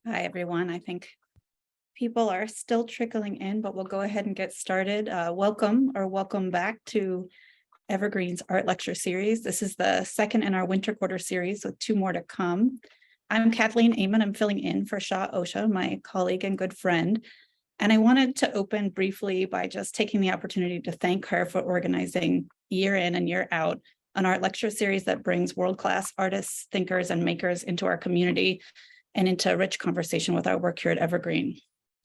Hi, everyone. I think people are still trickling in, but we'll go ahead and get started. Welcome back to Evergreen's Art Lecture Series. This is the second in our winter quarter series with two more to come. I'm Kathleen Amon. I'm filling in for Shah Osha, my colleague and good friend. And I wanted to open briefly by just taking the opportunity to thank her for organizing year in and year out an art lecture series that brings world-class artists, thinkers, and makers into our community and into a rich conversation with our work here at Evergreen.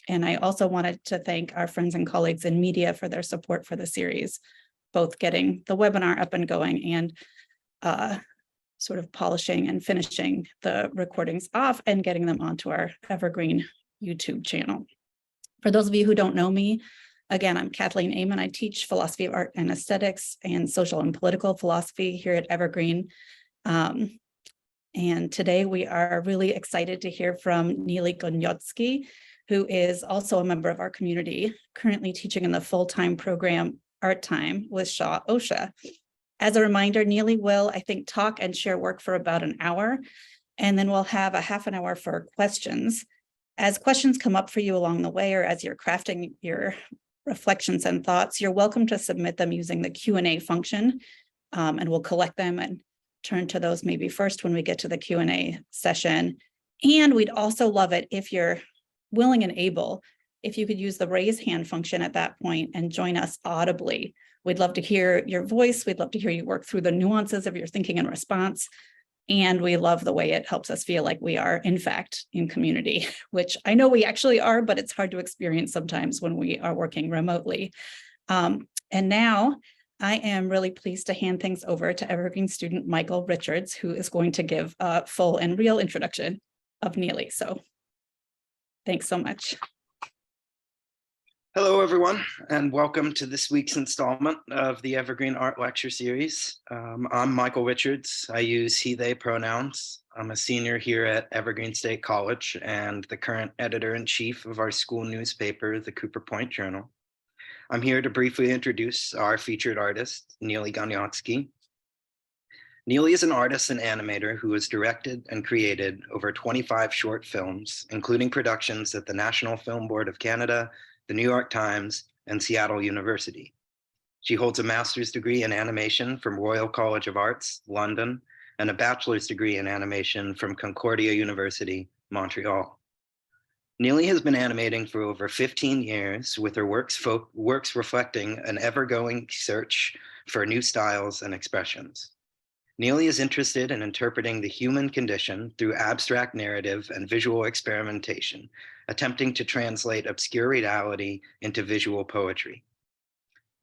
And I also wanted to thank our friends and colleagues in media for their support for the series, both getting the webinar up and going and sort of polishing and finishing the recordings off and getting them onto our Evergreen YouTube channel. For those of you who don't know me, again, I'm Kathleen Amon. I teach philosophy of art and aesthetics and social and political philosophy here at Evergreen. And today we are really excited to hear from Neely Goniodsky, who is also a member of our community, currently teaching in the full-time program Art Time with Shah Osha. As a reminder, Neely will, I think, talk and share work for about an hour, and then we'll have a half an hour for questions. As questions come up for you along the way or as you're crafting your reflections and thoughts, you're welcome to submit them using the Q&A function, and we'll collect them and turn to those maybe first when we get to the Q&A session. And we'd also love it if you're willing and able, if you could use the raise hand function at that point and join us audibly. We'd love to hear your voice. We'd love to hear you work through the nuances of your thinking and response. And we love the way it helps us feel like we are, in fact, in community, which I know we actually are, but it's hard to experience sometimes when we are working remotely. And now, I am really pleased to hand things over to Evergreen student Michael Richards, who is going to give a full and real introduction of Neely. So thanks so much. Hello, everyone, and welcome to this week's installment of the Evergreen Art Lecture Series. I'm Michael Richards. I use he, they pronouns. I'm a senior here at Evergreen State College and the current editor-in-chief of our school newspaper, the Cooper Point Journal. I'm here to briefly introduce our featured artist, Neely Goniodsky. Neely is an artist and animator who has directed and created over 25 short films, including productions at the National Film Board of Canada, the New York Times, and Seattle University. She holds a master's degree in animation from Royal College of Arts, London, and a bachelor's degree in animation from Concordia University, Montreal. Neely has been animating for over 15 years with her works reflecting an ever-going search for new styles and expressions. Neely is interested in interpreting the human condition through abstract narrative and visual experimentation, attempting to translate obscure reality into visual poetry.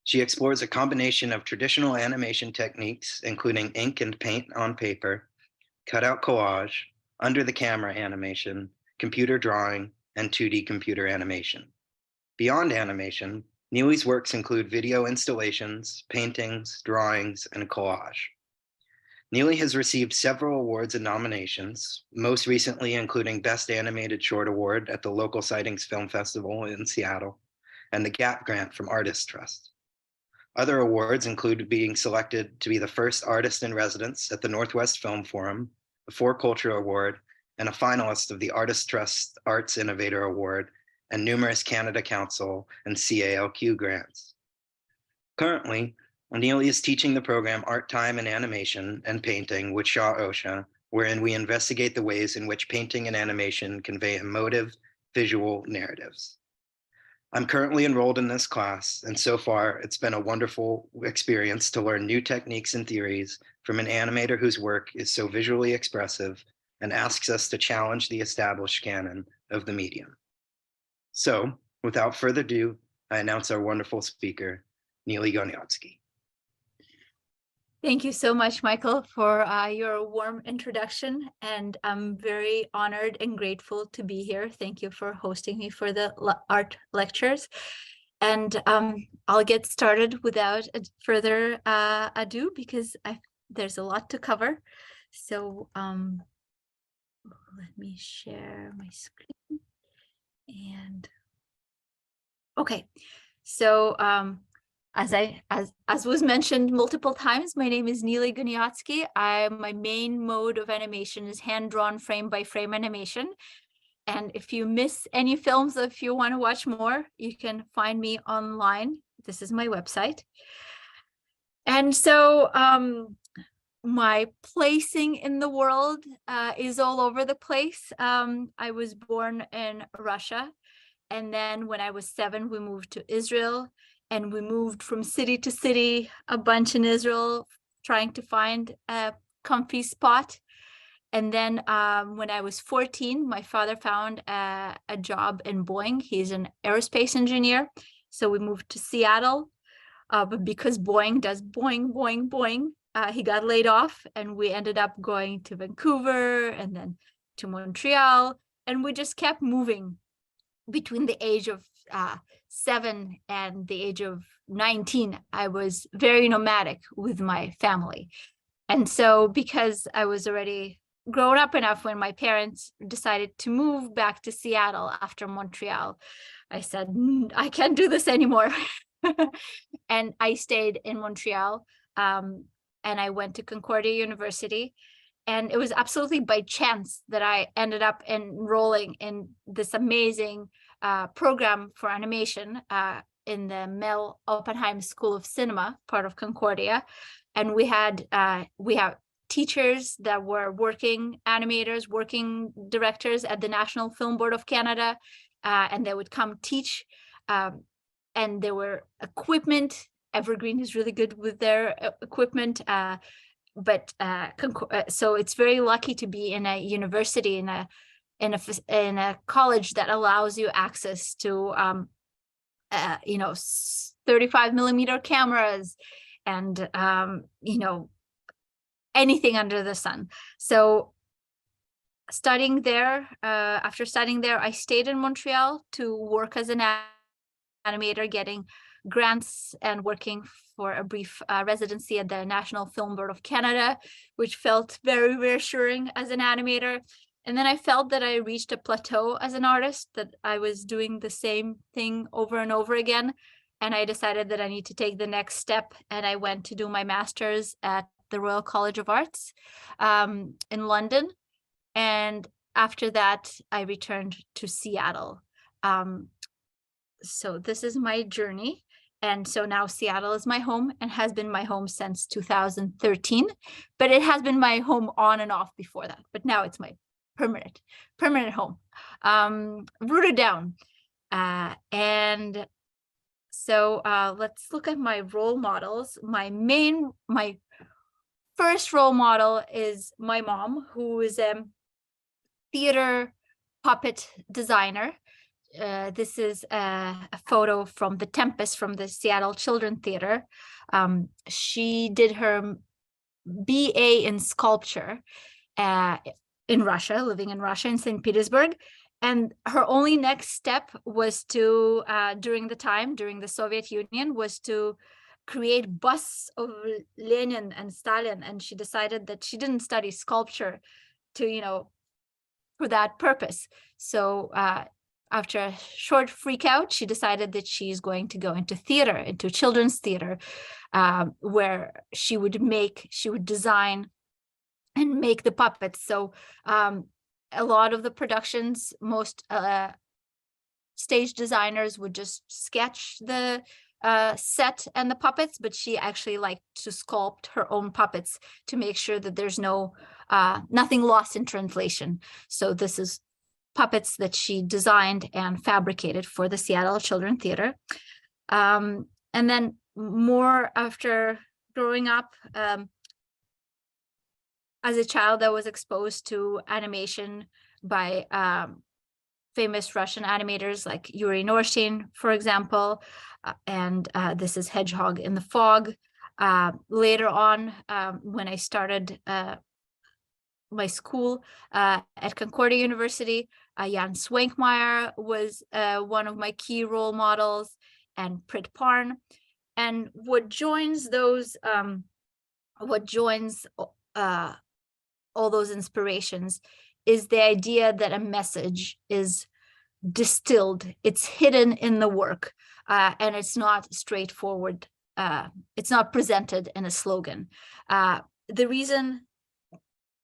She explores a combination of traditional animation techniques, including ink and paint on paper, cutout collage, under-the-camera animation, computer drawing, and 2D computer animation. Beyond animation, Neely's works include video installations, paintings, drawings, and collage. Neely has received several awards and nominations, most recently including Best Animated Short Award at the Local Sightings Film Festival in Seattle, and the GAP Grant from Artist Trust. Other awards include being selected to be the first artist in residence at the Northwest Film Forum, a 4Culture Award, and a finalist of the Artist Trust Arts Innovator Award, and numerous Canada Council and CALQ grants. Currently, Neely is teaching the program Art Time in Animation and Painting with Shah Osha, wherein we investigate the ways in which painting and animation convey emotive, visual narratives. I'm currently enrolled in this class, and so far it's been a wonderful experience to learn new techniques and theories from an animator whose work is so visually expressive and asks us to challenge the established canon of the medium. So, without further ado, I announce our wonderful speaker, Neely Goniodsky. Thank you so much, Michael, for your warm introduction, and I'm very honored and grateful to be here. Thank you for hosting me for the art lectures. And I'll get started without further ado because there's a lot to cover. So let me share my screen. And okay, so as was mentioned multiple times, my name is Neely Goniodsky. My main mode of animation is hand-drawn frame-by-frame animation. And if you miss any films, if you want to watch more, you can find me online. This is my website. And so my placing in the world is all over the place. I was born in Russia. And then when I was 7, we moved to Israel, and we moved from city to city, a bunch in Israel, trying to find a comfy spot. And then when I was 14, my father found a job in Boeing. He's an aerospace engineer. So we moved to Seattle. But because Boeing does Boeing, Boeing, Boeing, he got laid off, and we ended up going to Vancouver and then to Montreal. And we just kept moving between the age of 7 and the age of 19. I was very nomadic with my family. And so because I was already grown up enough, when my parents decided to move back to Seattle after Montreal, I said, I can't do this anymore. And I stayed in Montreal, and I went to Concordia University. And it was absolutely by chance that I ended up enrolling in this amazing program for animation in the Mel Oppenheim School of Cinema, part of Concordia. And we have teachers that were working animators, working directors at the National Film Board of Canada, and they would come teach. And there were equipment. Evergreen is really good with their equipment. So it's very lucky to be in a university, in a college that allows you access to 35mm cameras and anything under the sun. So studying there, after studying there, I stayed in Montreal to work as an animator, getting grants and working for a brief residency at the National Film Board of Canada, which felt very reassuring as an animator. And then I felt that I reached a plateau as an artist, that I was doing the same thing over and over again. And I decided that I need to take the next step. And I went to do my master's at the Royal College of Arts in London. And after that, I returned to Seattle. So this is my journey. And so now Seattle is my home and has been my home since 2013, but it has been my home on and off before that. But now it's my permanent home, rooted down. And so let's look at my role models. My first role model is my mom, who is a theater puppet designer. This is a photo from The Tempest from the Seattle Children's Theater. She did her BA in sculpture in Russia, living in Russia, in St. Petersburg. And her only next step was to, during the Soviet Union, was to create busts of Lenin and Stalin. And she decided that she didn't study sculpture to, for that purpose. So after a short freak out, she decided that she's going to go into theater, into children's theater, where she would design and make the puppets. So a lot of the productions, most stage designers would just sketch the set and the puppets, but she actually liked to sculpt her own puppets to make sure that there's nothing lost in translation. So this is puppets that she designed and fabricated for the Seattle Children's Theater. And then more after growing up, as a child, I was exposed to animation by famous Russian animators like Yuri Norstein, for example, and this is Hedgehog in the Fog. Later on, when I started my school at Concordia University, Jan Swankmeyer was one of my key role models, and Prit Parn. And what joins all those inspirations is the idea that a message is distilled, it's hidden in the work, and it's not straightforward. It's not presented in a slogan. The reason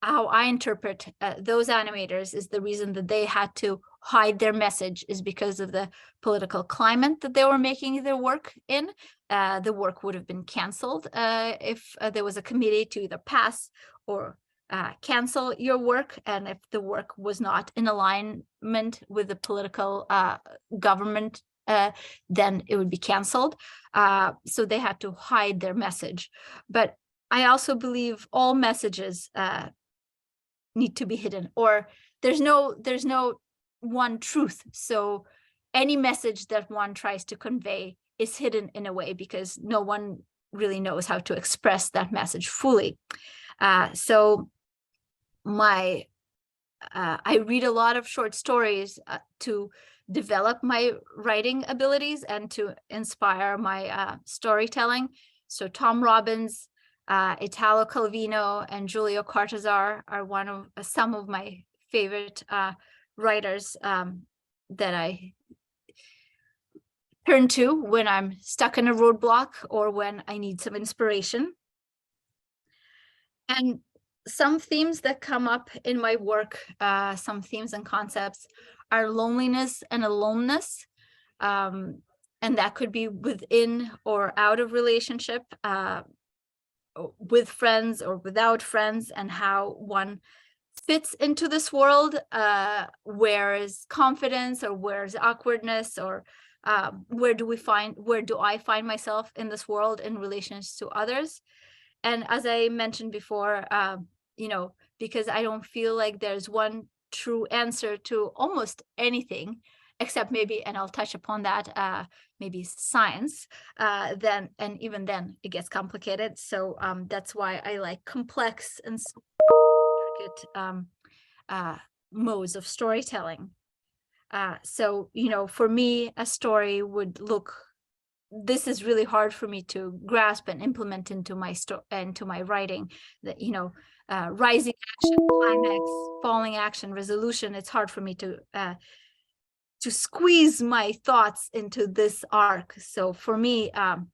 how I interpret those animators is the reason that they had to hide their message is because of the political climate that they were making their work in. The work would have been canceled if there was a committee to either pass or cancel your work, and if the work was not in alignment with the political government, then it would be canceled. So they had to hide their message. But I also believe all messages need to be hidden, or there's no one truth. So any message that one tries to convey is hidden in a way, because no one really knows how to express that message fully. So I read a lot of short stories to develop my writing abilities and to inspire my storytelling. So Tom Robbins, Italo Calvino, and Giulio Cortázar are some of my favorite writers that I turn to when I'm stuck in a roadblock or when I need some inspiration. And some themes that come up in my work, some themes and concepts, are loneliness and aloneness. And that could be within or out of relationship, with friends or without friends, and how one fits into this world, where is confidence or where is awkwardness, or where do I find myself in this world in relations to others. And as I mentioned before, because I don't feel like there's one true answer to almost anything, except maybe, and I'll touch upon that, maybe science, and even then it gets complicated. So that's why I like complex and intricate modes of storytelling. So, for me, a story would look, this is really hard for me to grasp and implement into my writing, that rising action, climax, falling action, resolution. It's hard for me to squeeze my thoughts into this arc. So for me, I'm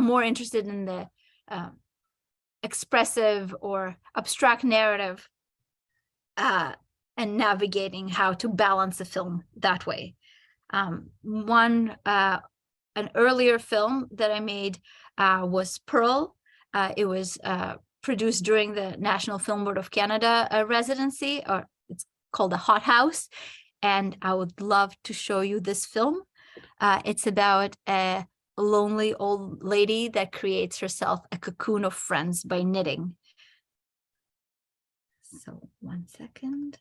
more interested in the expressive or abstract narrative, and navigating how to balance a film that way. An earlier film that I made was Pearl. It was produced during the National Film Board of Canada residency, or it's called The Hot House. And I would love to show you this film. It's about a lonely old lady that creates herself a cocoon of friends by knitting. So 1 second.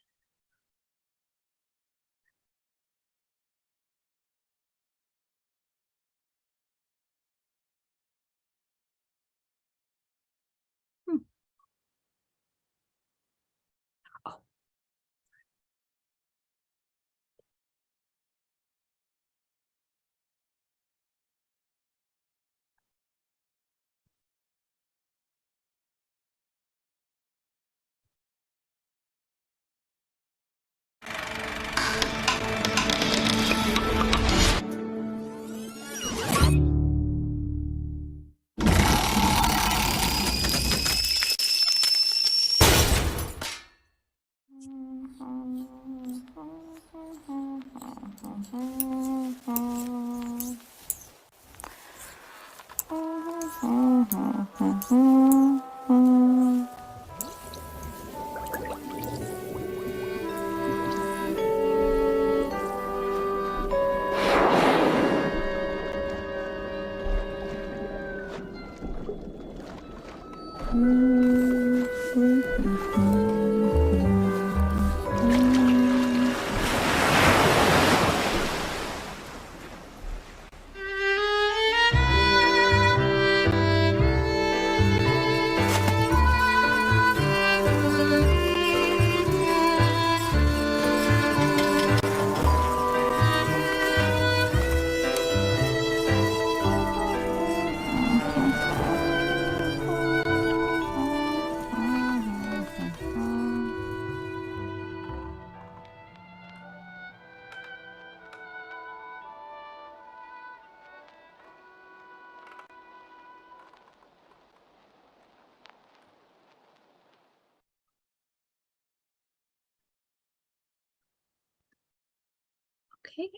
Okay.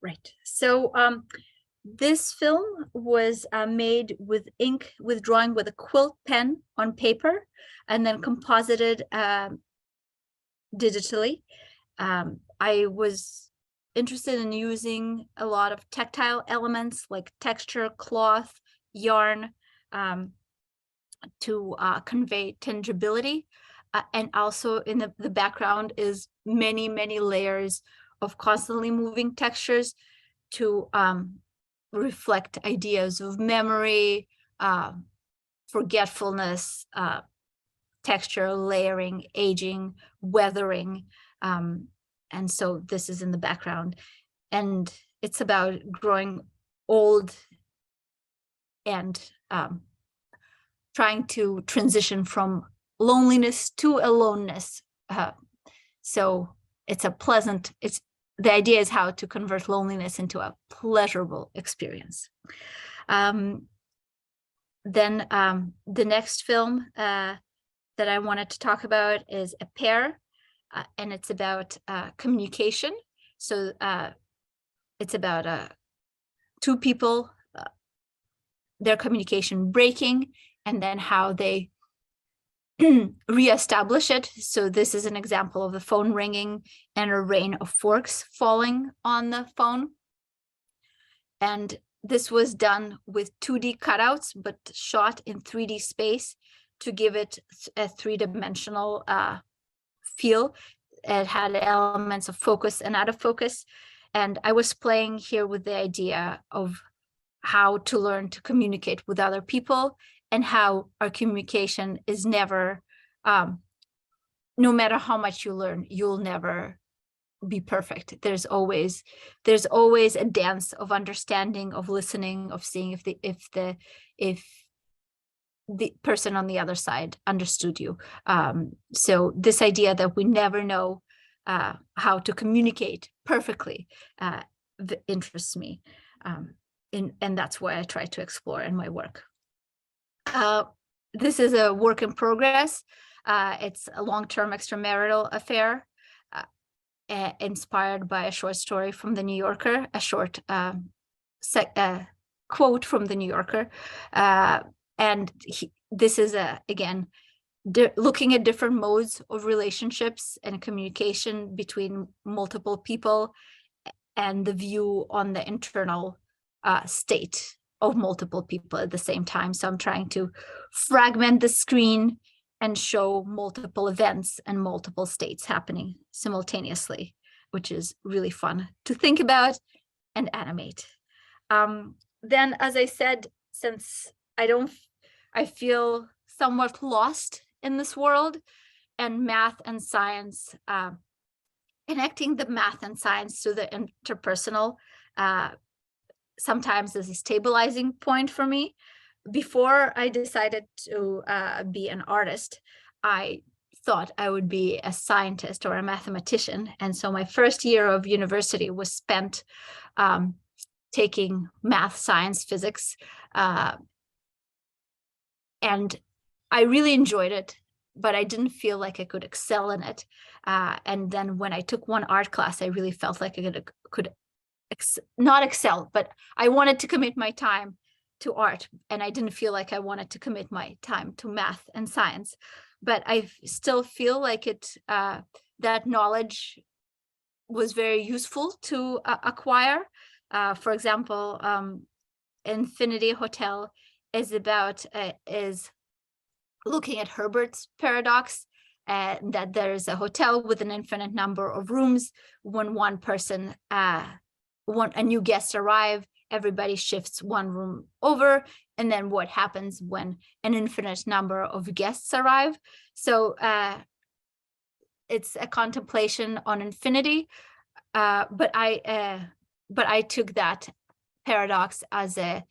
Right. So this film was made with ink, with drawing with a quilt pen on paper, and then composited digitally. I was interested in using a lot of tactile elements like texture, cloth, yarn, to convey tangibility. And also in the background is many, many layers of constantly moving textures to reflect ideas of memory, forgetfulness, texture, layering, aging, weathering. And so this is in the background. And it's about growing old and trying to transition from loneliness to aloneness. So it's a pleasant, the idea is how to convert loneliness into a pleasurable experience. Then the next film that I wanted to talk about is A Pair, and it's about communication. So it's about two people, their communication breaking, and then how they reestablish it. So this is an example of the phone ringing and a rain of forks falling on the phone. And this was done with 2D cutouts, but shot in 3D space to give it a three-dimensional feel. It had elements of focus and out of focus. And I was playing here with the idea of how to learn to communicate with other people, and how our communication is never, no matter how much you learn, you'll never be perfect. There's always a dance of understanding, of listening, of seeing if the person on the other side understood you. So this idea that we never know how to communicate perfectly interests me. And that's why I try to explore in my work. This is a work in progress. It's a long-term extramarital affair inspired by a short story from The New Yorker, a short quote from The New Yorker. And this is, again, looking at different modes of relationships and communication between multiple people, and the view on the internal state of multiple people at the same time. So I'm trying to fragment the screen and show multiple events and multiple states happening simultaneously, which is really fun to think about and animate. Then, as I said, since I feel somewhat lost in this world, and math and science, connecting the math and science to the interpersonal sometimes is a stabilizing point for me. Before I decided to be an artist, I thought I would be a scientist or a mathematician. And so my first year of university was spent taking math, science, physics, and I really enjoyed it, but I didn't feel like I could excel in it. And then when I took one art class, I really felt like I could not excel, but I wanted to commit my time to art, and I didn't feel like I wanted to commit my time to math and science. But I still feel like that knowledge was very useful to acquire. For example, Infinity Hotel is looking at Herbert's paradox, that there is a hotel with an infinite number of rooms. When a new guest arrive, everybody shifts one room over, and then what happens when an infinite number of guests arrive? So it's a contemplation on infinity, but I took that paradox as a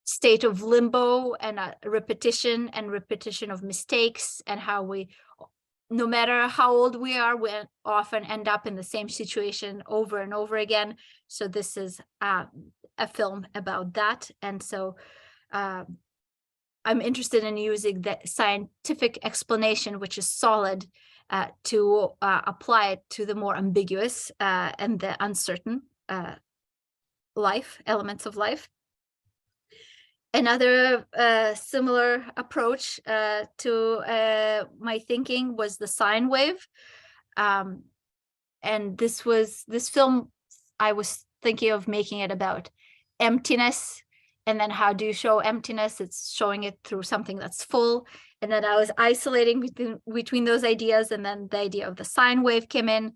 state of limbo and a repetition of mistakes, and how we, no matter how old we are, we often end up in the same situation over and over again. So this is a a film about that. And so I'm interested in using the scientific explanation, which is solid, to apply it to the more ambiguous and the uncertain elements of life. Another similar approach to my thinking was the sine wave. And this film, I was thinking of making it about emptiness. And then how do you show emptiness? It's showing it through something that's full. And then I was isolating between those ideas. And then the idea of the sine wave came in.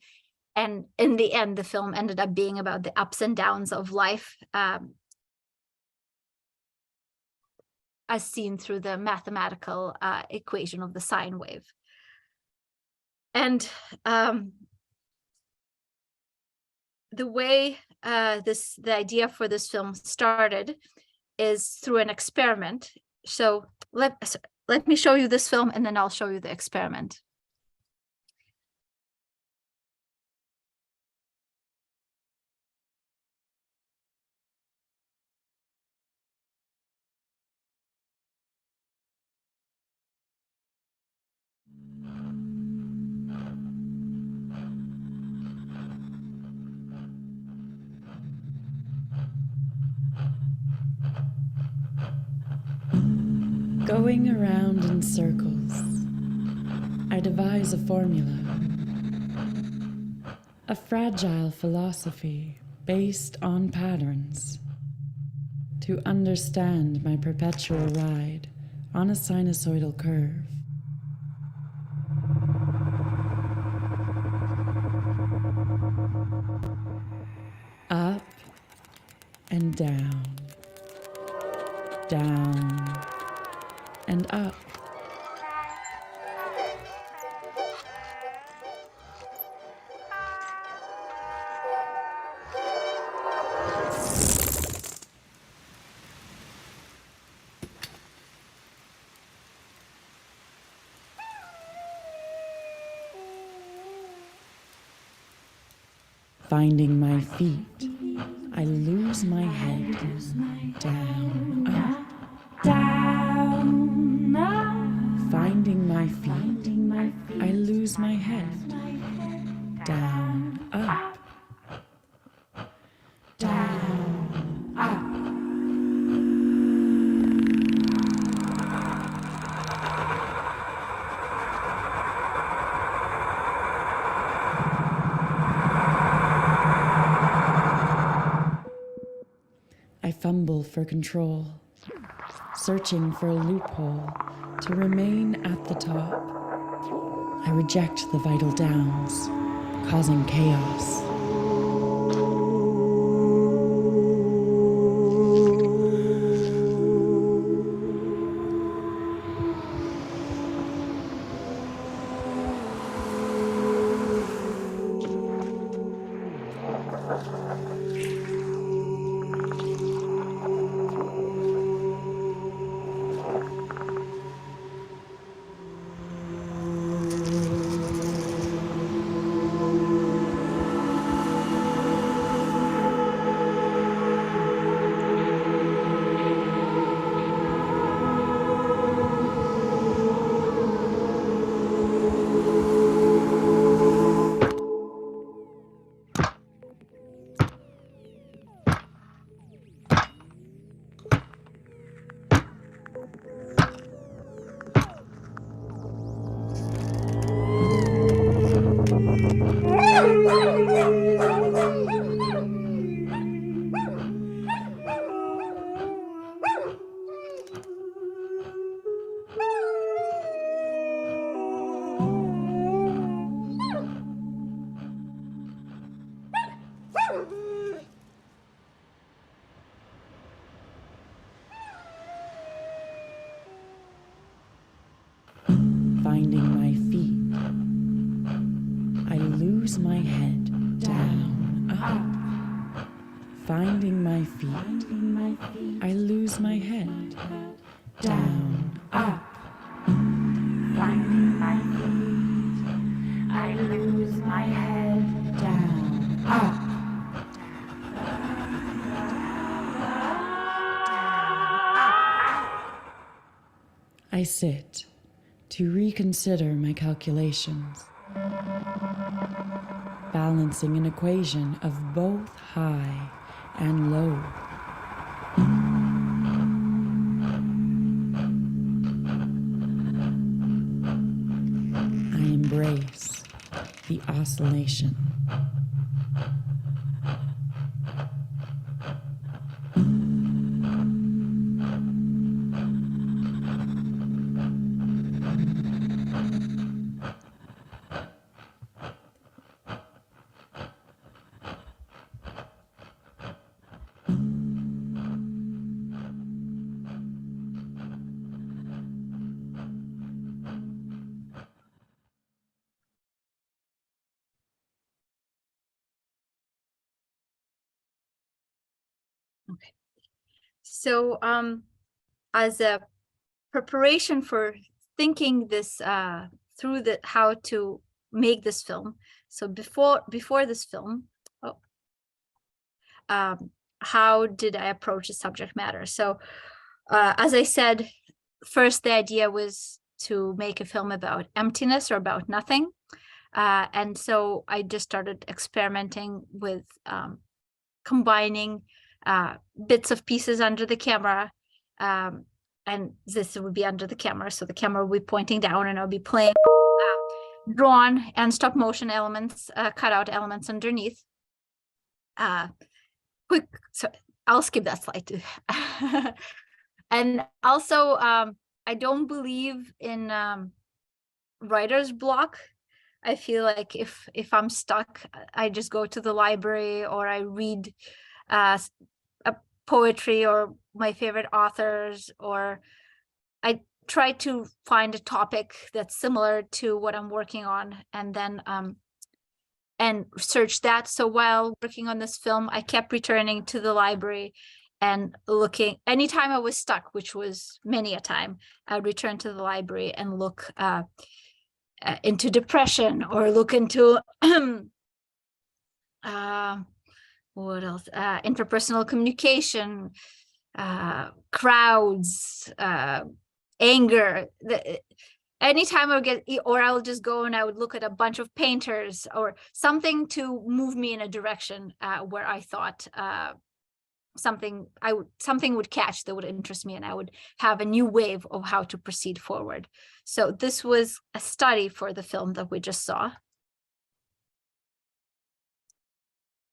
And in the end, the film ended up being about the ups and downs of life, as seen through the mathematical equation of the sine wave. And the way the idea for this film started is through an experiment. So let me show you this film, and then I'll show you the experiment. Going around in circles, I devise a formula, a fragile philosophy based on patterns, to understand my perpetual ride on a sinusoidal curve. Up and down, down and up. Finding my feet, I lose my head. Down, up, down, up. Finding my feet, I lose my head. Down, up, down, up. I fumble for control, searching for a loophole to remain at the top. I reject the vital downs, causing chaos. Finding my feet, I lose my head. Down, up. Finding my feet, I lose my head. Down, up. Finding my feet, I lose my head. Down, up. I sit to reconsider my calculations, balancing an equation of both high and low. I embrace the oscillation. Okay. So as a preparation for thinking this through how to make this film. So before this film, how did I approach the subject matter? So as I said, first the idea was to make a film about emptiness or about nothing. And so I just started experimenting with combining bits of pieces under the camera, and this would be under the camera, so the camera will be pointing down, and I'll be playing drawn and stop motion elements, cutout elements underneath. So I'll skip that slide too. And also, I don't believe in writer's block. I feel like if I'm stuck, I just go to the library, or I read a poetry or my favorite authors, or I try to find a topic that's similar to what I'm working on, and then and research that. So while working on this film, I kept returning to the library and looking. Anytime I was stuck, which was many a time, I'd return to the library and look into depression, or look into what else? Interpersonal communication, crowds, anger. Anytime I would get, or I would just go and I would look at a bunch of painters or something to move me in a direction where I thought something would catch that would interest me, and I would have a new wave of how to proceed forward. So this was a study for the film that we just saw.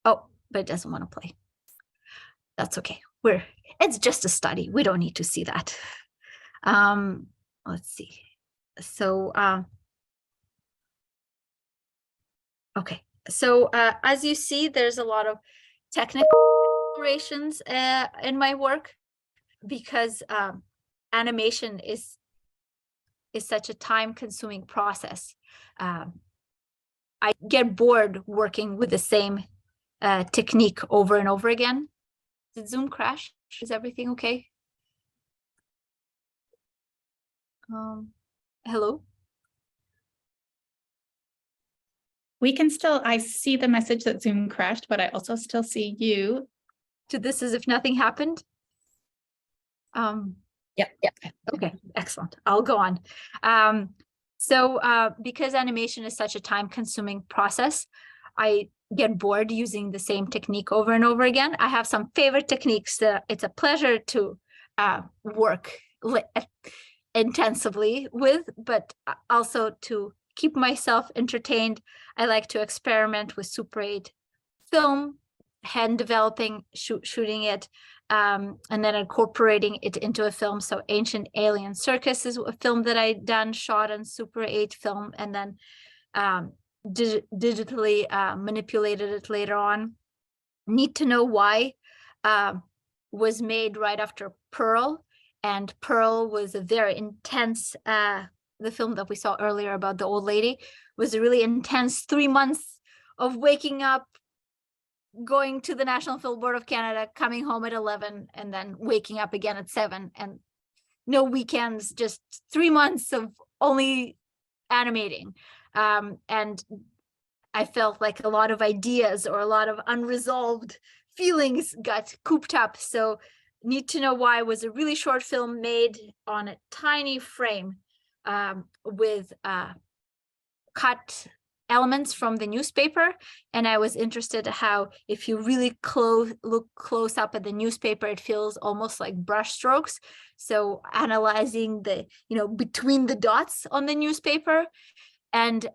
Oh, but it doesn't want to play. That's okay. It's just a study. We don't need to see that. Let's see. So, okay. So as you see, there's a lot of technical explorations in my work, because animation is such a time-consuming process. I get bored working with the same technique over and over again. Did Zoom crash? Is everything okay? Hello? We can still, I see the message that Zoom crashed, but I also still see you. To this as if nothing happened? Yep. Okay, excellent. I'll go on. So because animation is such a time-consuming process, I get bored using the same technique over and over again. I have some favorite techniques that it's a pleasure to work intensively with, but also to keep myself entertained. I like to experiment with Super 8 film, hand developing, shooting it, and then incorporating it into a film. So Ancient Alien Circus is a film that I shot on Super 8 film, and then digitally manipulated it later on. Need to Know Why was made right after Pearl, and Pearl was a very intense, the film that we saw earlier about the old lady was a really intense 3 months of waking up, going to the National Film Board of Canada, coming home at 11, and then waking up again at 7, and no weekends, just 3 months of only animating. And I felt like a lot of ideas or a lot of unresolved feelings got cooped up. So Need to Know Why was a really short film made on a tiny frame with cut elements from the newspaper. And I was interested how if you really look close up at the newspaper, it feels almost like brush strokes. So analyzing the, between the dots on the newspaper. And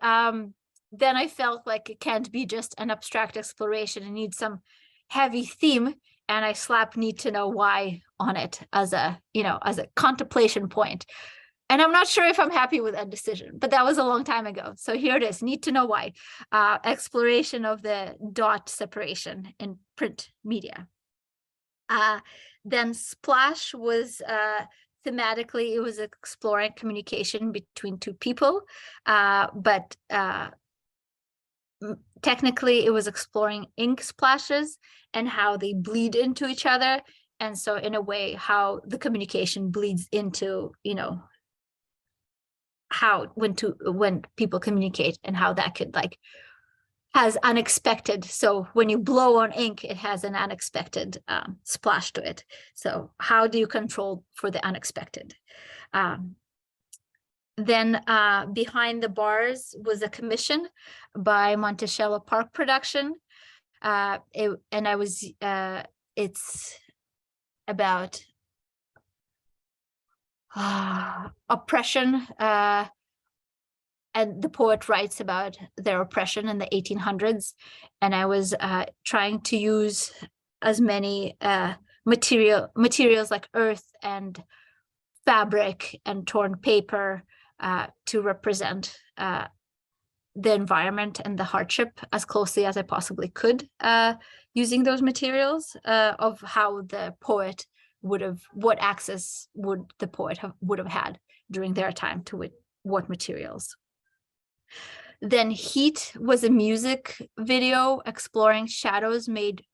then I felt like it can't be just an abstract exploration. It needs some heavy theme. And I slapped Need to Know Why on it as a, as a contemplation point. And I'm not sure if I'm happy with that decision, but that was a long time ago. So here it is, Need to Know Why, exploration of the dot separation in print media. Then Splash was thematically, it was exploring communication between two people, but technically it was exploring ink splashes and how they bleed into each other. And so in a way, how the communication bleeds into, how when people communicate and how that could has unexpected. So when you blow on ink, it has an unexpected splash to it. So how do you control for the unexpected? Then Behind the Bars was a commission by Monticello Park Production. It's about oppression, and the poet writes about their oppression in the 1800s. And I was trying to use as many materials like earth and fabric and torn paper to represent the environment and the hardship as closely as I possibly could, using those materials, of how the poet what access would the poet would have had during their time to what materials. Then Heat was a music video exploring shadows made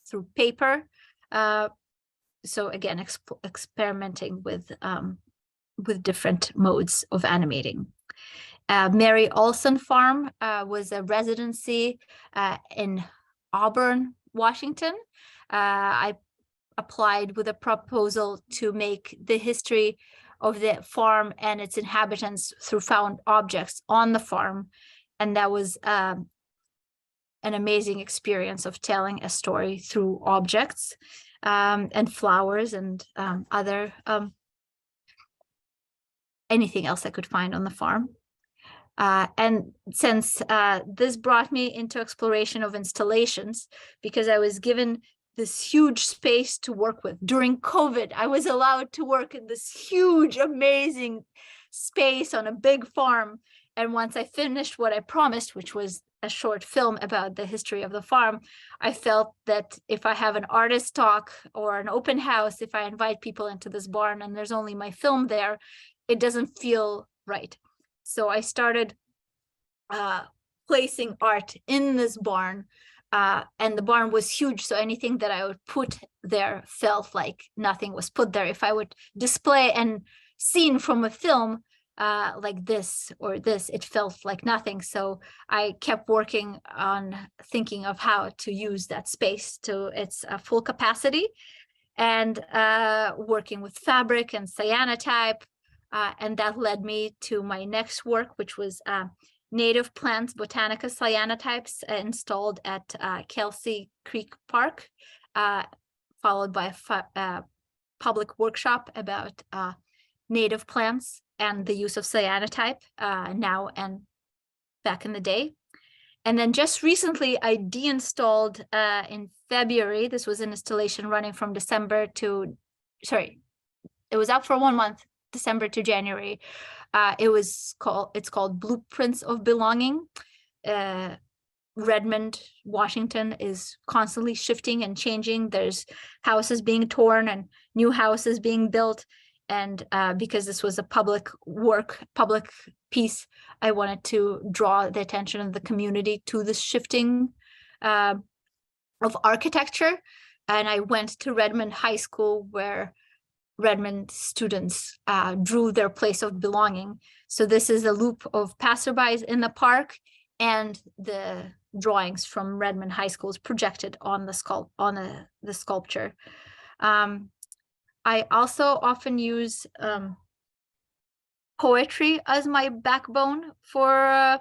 through paper. So again, experimenting with different modes of animating. Mary Olson Farm was a residency in Auburn, Washington. I applied with a proposal to make the history of the farm and its inhabitants through found objects on the farm. And that was an amazing experience of telling a story through objects and flowers and other anything else I could find on the farm. And since this brought me into exploration of installations, because I was given this huge space to work with. During COVID, I was allowed to work in this huge, amazing space on a big farm. And once I finished what I promised, which was a short film about the history of the farm, I felt that if I have an artist talk or an open house, if I invite people into this barn and there's only my film there, it doesn't feel right. So I started placing art in this barn. And the barn was huge, so anything that I would put there felt like nothing was put there. If I would display a scene from a film like this or this, it felt like nothing. So I kept working on thinking of how to use that space to its full capacity, and working with fabric and cyanotype. And that led me to my next work, which was native plants botanica cyanotypes installed at Kelsey Creek Park, followed by a public workshop about native plants and the use of cyanotype now and back in the day. And then just recently I deinstalled in February. This was an installation running from December to, it was out for 1 month, December to January. It's called Blueprints of Belonging. Redmond, Washington is constantly shifting and changing. There's houses being torn and new houses being built. And because this was a public piece, I wanted to draw the attention of the community to the shifting of architecture. And I went to Redmond High School, where Redmond students drew their place of belonging. So this is a loop of passerbys in the park and the drawings from Redmond High School is projected on the sculpture. I also often use poetry as my backbone for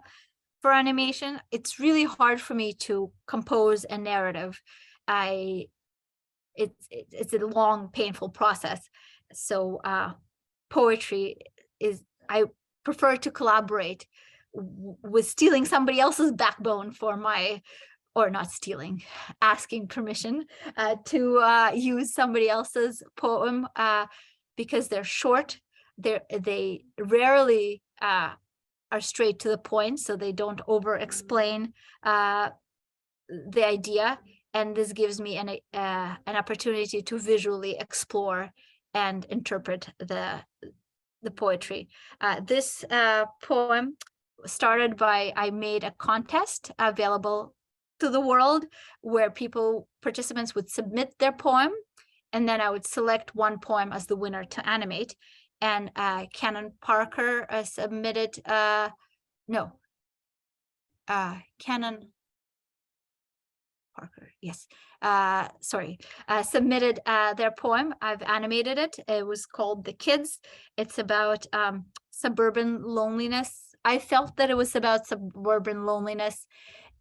animation. It's really hard for me to compose a narrative. It's a long, painful process. So poetry is, I prefer to collaborate with stealing somebody else's backbone for my, or not stealing, asking permission to use somebody else's poem because they're short. They rarely are straight to the point, so they don't over explain the idea. And this gives me an opportunity to visually explore and interpret the poetry. This poem started by, I made a contest available to the world where participants would submit their poem, and then I would select one poem as the winner to animate. And Cannon Parker submitted, Cannon Parker, yes, submitted their poem. I've animated it. It was called The Kids. It's about suburban loneliness. I felt that it was about suburban loneliness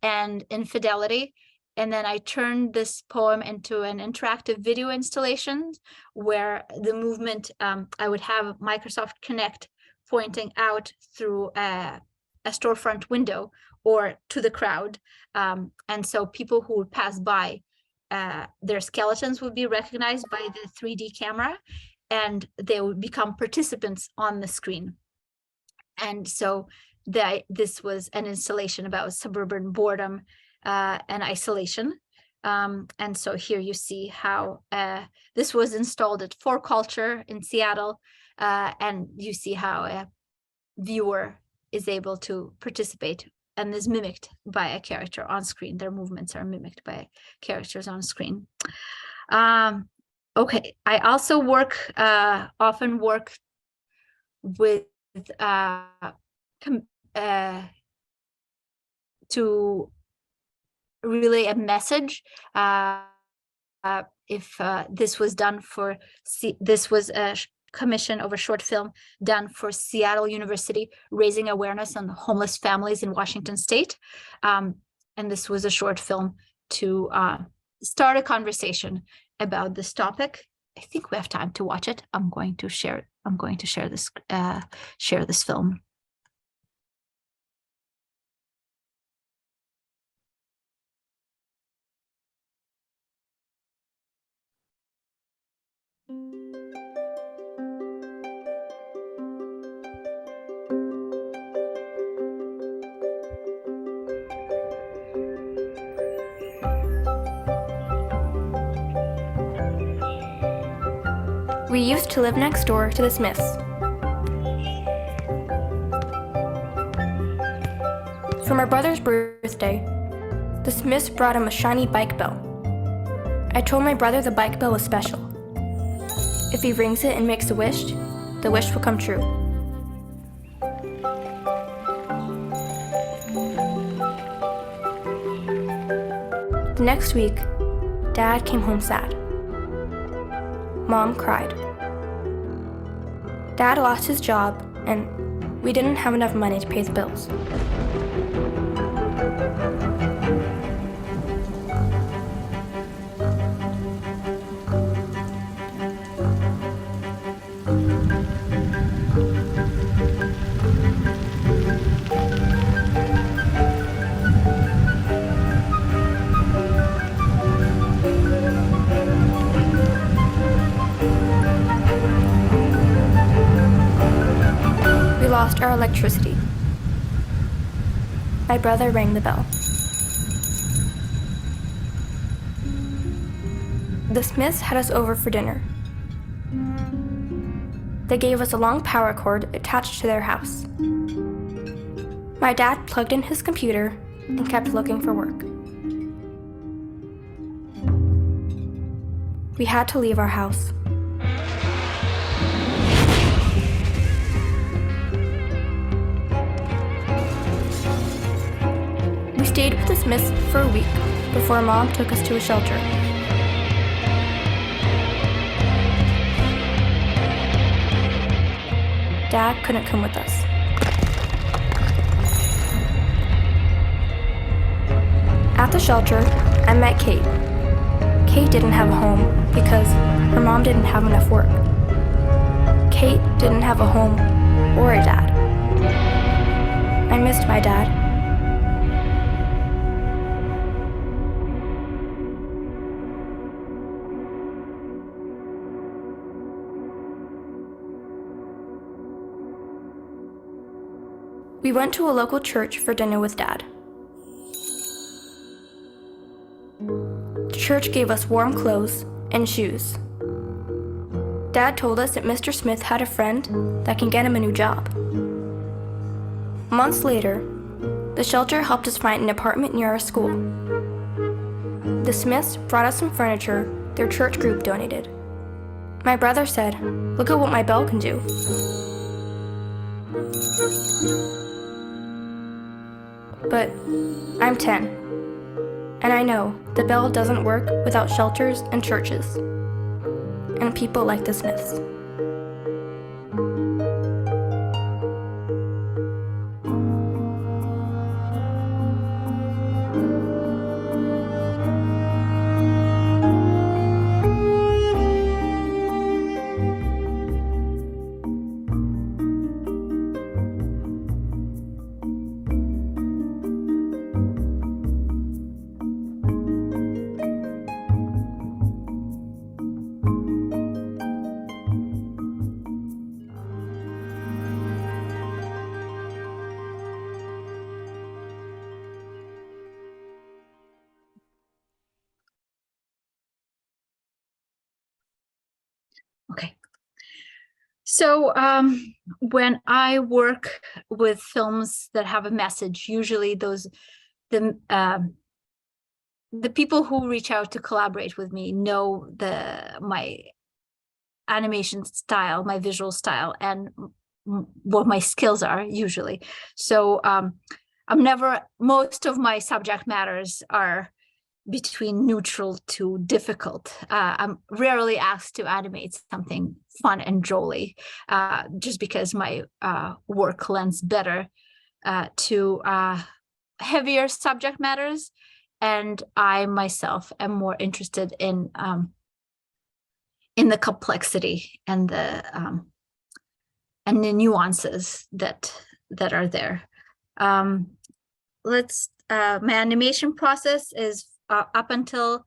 and infidelity. And then I turned this poem into an interactive video installation where the movement, I would have Microsoft Connect pointing out through a storefront window or to the crowd. And so people who would pass by, their skeletons would be recognized by the 3D camera, and they would become participants on the screen. And so this was an installation about suburban boredom and isolation. And so here you see how this was installed at For Culture in Seattle. And you see how a viewer is able to participate and is mimicked by a character on screen. Their movements are mimicked by characters on screen. Okay, I also often work with to relay a message. If this was done for, this was a commission of a short film done for Seattle University, raising awareness on homeless families in Washington State. And this was a short film to start a conversation about this topic. I think we have time to watch it. I'm going to share this film. We used to live next door to the Smiths. For my brother's birthday, the Smiths brought him a shiny bike bell. I told my brother the bike bell was special. If he rings it and makes a wish, the wish will come true. The next week, Dad came home sad. Mom cried. Dad lost his job, and we didn't have enough money to pay the bills. We lost our electricity. My brother rang the bell. The Smiths had us over for dinner. They gave us a long power cord attached to their house. My dad plugged in his computer and kept looking for work. We had to leave our house. We stayed with the Smiths for a week before Mom took us to a shelter. Dad couldn't come with us. At the shelter, I met Kate. Kate didn't have a home because her mom didn't have enough work. Kate didn't have a home or a dad. I missed my dad. We went to a local church for dinner with Dad. The church gave us warm clothes and shoes. Dad told us that Mr. Smith had a friend that can get him a new job. Months later, the shelter helped us find an apartment near our school. The Smiths brought us some furniture their church group donated. My brother said, "Look at what my bell can do." But I'm 10, and I know the bell doesn't work without shelters and churches, and people like the Smiths. Okay. So when I work with films that have a message, usually the people who reach out to collaborate with me know my animation style, my visual style, and what my skills are usually. So most of my subject matters are between neutral to difficult. I'm rarely asked to animate something fun and jolly, just because my work lends better to heavier subject matters, and I myself am more interested in the complexity and the nuances that are there. My animation process is up until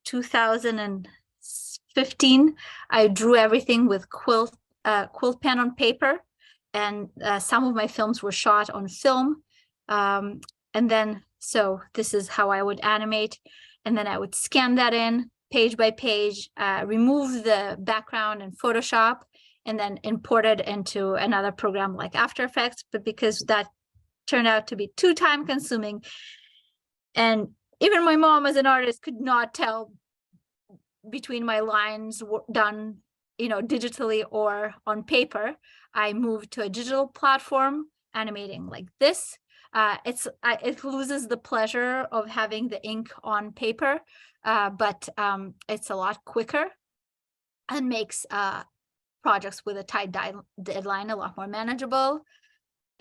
2015. I drew everything with quilt pen on paper, and some of my films were shot on film. And then, so this is how I would animate, and then I would scan that in page by page, remove the background in Photoshop, and then import it into another program like After Effects. But because that turned out to be too time consuming, and even my mom as an artist could not tell between my lines done, digitally or on paper, I moved to a digital platform animating like this. It loses the pleasure of having the ink on paper, but it's a lot quicker and makes projects with a tight deadline a lot more manageable.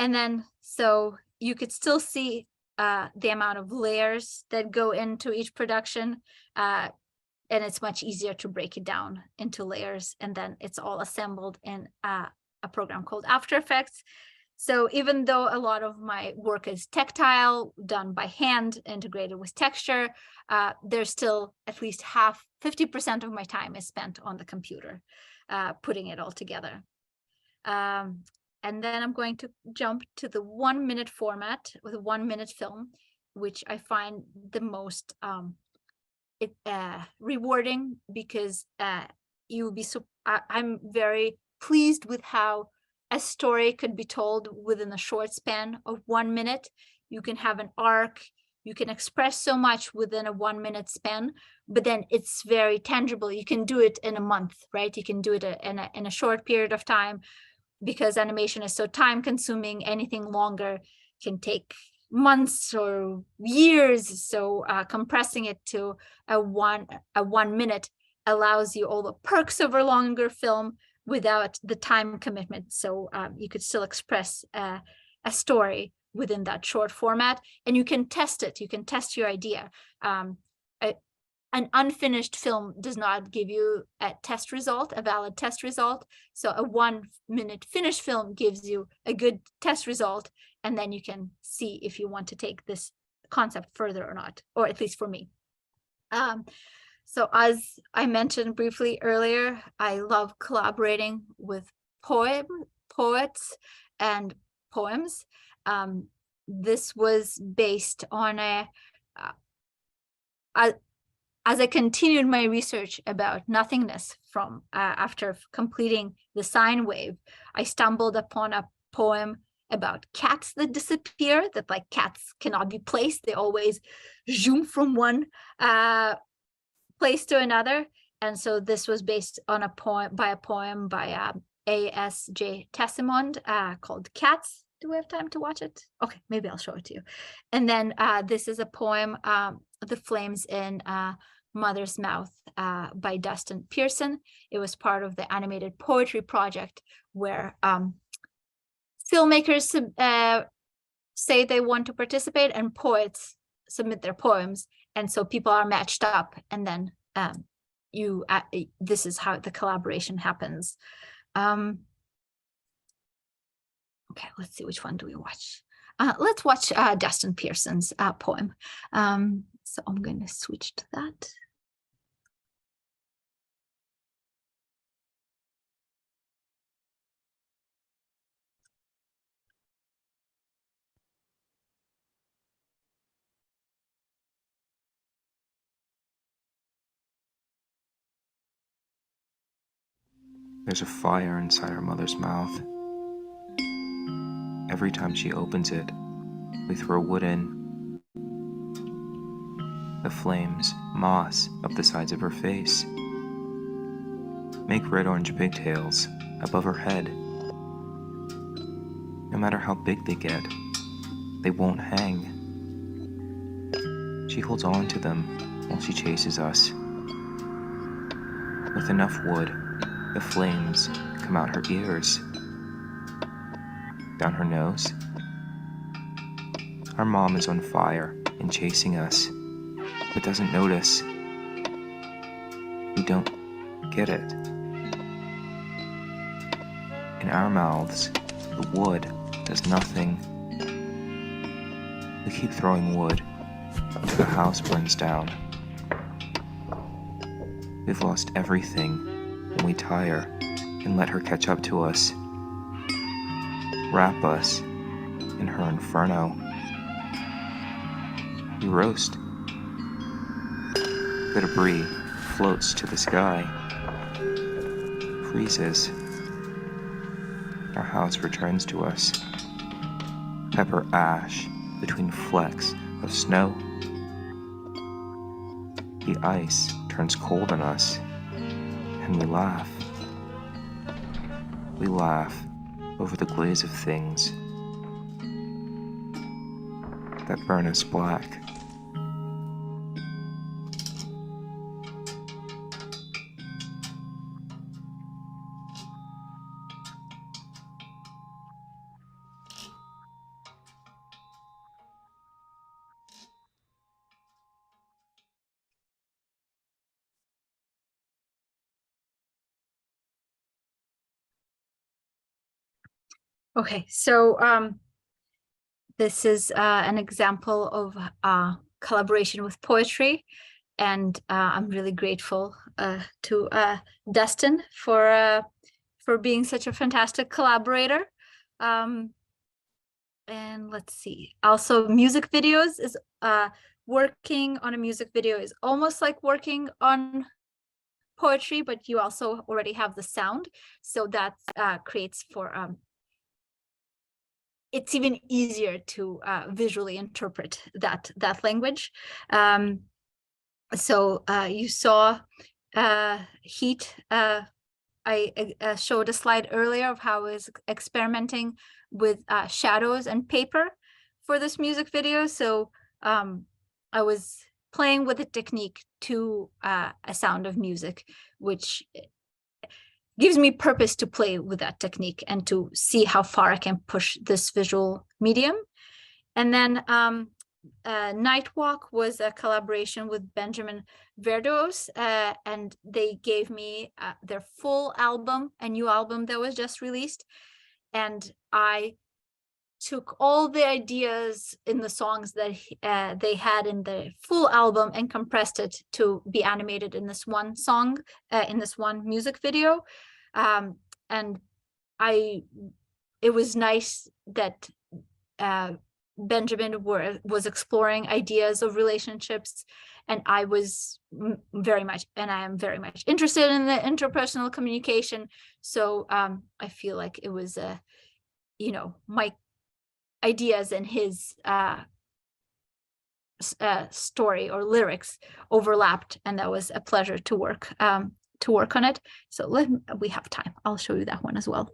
And then, so you could still see the amount of layers that go into each production, and it's much easier to break it down into layers, and then it's all assembled in a program called After Effects. So even though a lot of my work is tactile, done by hand, integrated with texture, there's still at least 50% of my time is spent on the computer, putting it all together. And then I'm going to jump to the 1 minute format with a 1 minute film, which I find the most rewarding, because you'll be I'm very pleased with how a story could be told within a short span of 1 minute. You can have an arc, you can express so much within a 1 minute span, but then it's very tangible. You can do it in a month, right? You can do it in a short period of time. Because animation is so time consuming, anything longer can take months or years. So compressing it to a one minute allows you all the perks of a longer film, without the time commitment. So you could still express a story within that short format, and you can test it. You can test your idea. An unfinished film does not give you a test result, a valid test result. So a 1-minute finished film gives you a good test result, and then you can see if you want to take this concept further or not, or at least for me. So as I mentioned briefly earlier, I love collaborating with poets and poems. This was based on as I continued my research about nothingness from after completing the sine wave, I stumbled upon a poem about cats that disappear, that like cats cannot be placed. They always zoom from one place to another. And so this was based on a poem by A.S.J. Tessimond called Cats. Do we have time to watch it? Okay, maybe I'll show it to you. And then this is a poem, The Flames in Mother's Mouth by Dustin Pearson. It was part of the animated poetry project where filmmakers say they want to participate and poets submit their poems. And so people are matched up, and then this is how the collaboration happens. Okay, let's see, which one do we watch? Let's watch Dustin Pearson's poem. So I'm going to switch to that. There's a fire inside her mother's mouth. Every time she opens it, we throw wood in. The flames, moss up the sides of her face, make red-orange pigtails above her head. No matter how big they get, they won't hang. She holds on to them while she chases us. With enough wood, the flames come out her ears, down her nose. Our mom is on fire and chasing us, but doesn't notice. We don't get it. In our mouths, the wood does nothing. We keep throwing wood until the house burns down. We've lost everything when we tire and let her catch up to us, wrap us in her inferno. We roast. The debris floats to the sky, freezes. Our house returns to us, pepper ash between flecks of snow. The ice turns cold on us, and we laugh. We laugh over the glaze of things that burn us black. Okay, so this is an example of collaboration with poetry, and I'm really grateful to Dustin for being such a fantastic collaborator. And let's see, also music videos is working on a music video is almost like working on poetry, but you also already have the sound, so that creates for it's even easier to visually interpret that language. So you saw heat. I showed a slide earlier of how I was experimenting with shadows and paper for this music video. So I was playing with the technique to a sound of music, which gives me purpose to play with that technique and to see how far I can push this visual medium. And then Nightwalk was a collaboration with Benjamin Verdoes, and they gave me their full album, a new album that was just released. And I took all the ideas in the songs that they had in the full album and compressed it to be animated in this one song, in this one music video. And it was nice that Benjamin was exploring ideas of relationships, and I was very much, and I am very much interested in the interpersonal communication. So I feel like it was my ideas and his story or lyrics overlapped, and that was a pleasure to work on it. So we have time. I'll show you that one as well.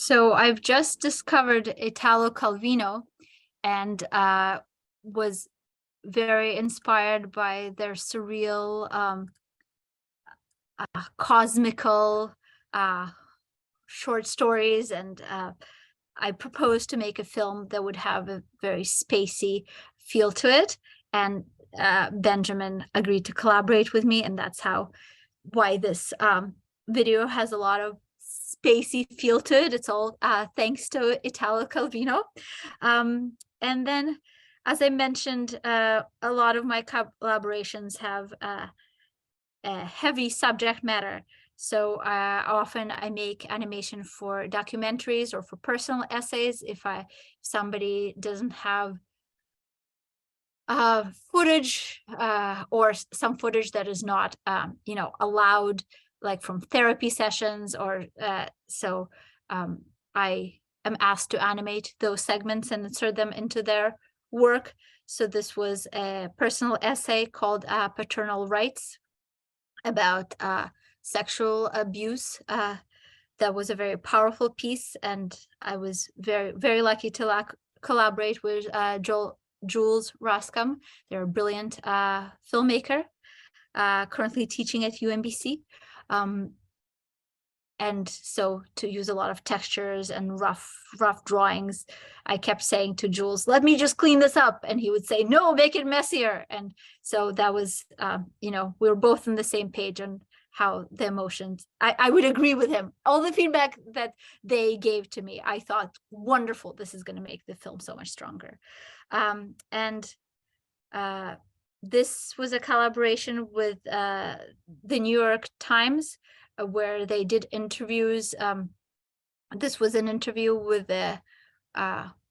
So I've just discovered Italo Calvino and was very inspired by their surreal, cosmical short stories. And I proposed to make a film that would have a very spacey feel to it. And Benjamin agreed to collaborate with me. And that's why this video has a lot of spacey feel to it. It's all thanks to Italo Calvino. And then, as I mentioned, a lot of my collaborations have a heavy subject matter. So often I make animation for documentaries or for personal essays. If somebody doesn't have footage or some footage that is not, allowed, like from therapy sessions, or so I am asked to animate those segments and insert them into their work. So this was a personal essay called Paternal Rights, about sexual abuse. That was a very powerful piece, and I was very, very lucky to collaborate with Jules Roscom. They're a brilliant filmmaker, currently teaching at UMBC. And so to use a lot of textures and rough drawings, I kept saying to Jules, let me just clean this up. And he would say, no, make it messier. And so that was, we were both on the same page on how the emotions, I would agree with him. All the feedback that they gave to me, I thought, wonderful, this is going to make the film so much stronger. This was a collaboration with the New York Times, where they did interviews. This was an interview with a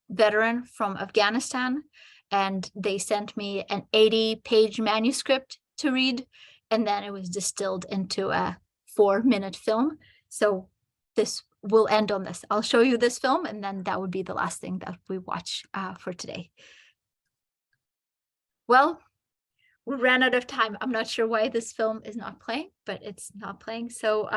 veteran from Afghanistan, and they sent me an 80-page manuscript to read, and then it was distilled into a 4-minute film. So this will end on this. I'll show you this film, and then that would be the last thing that we watch for today. Well, we ran out of time. I'm not sure why this film is not playing, but it's not playing. So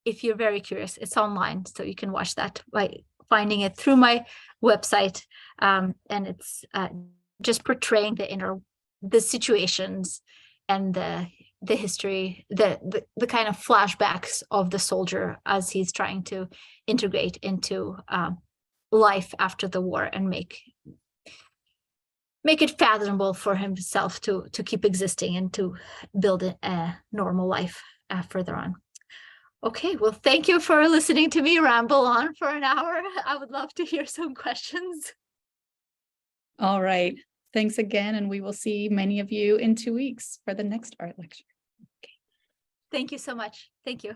if you're very curious, it's online, so you can watch that by finding it through my website. And it's just portraying the situations and the history, the kind of flashbacks of the soldier as he's trying to integrate into life after the war and make it fathomable for himself to keep existing and to build a normal life further on. Okay, well, thank you for listening to me ramble on for an hour. I would love to hear some questions. All right. Thanks again. And we will see many of you in 2 weeks for the next art lecture. Okay. Thank you so much. Thank you.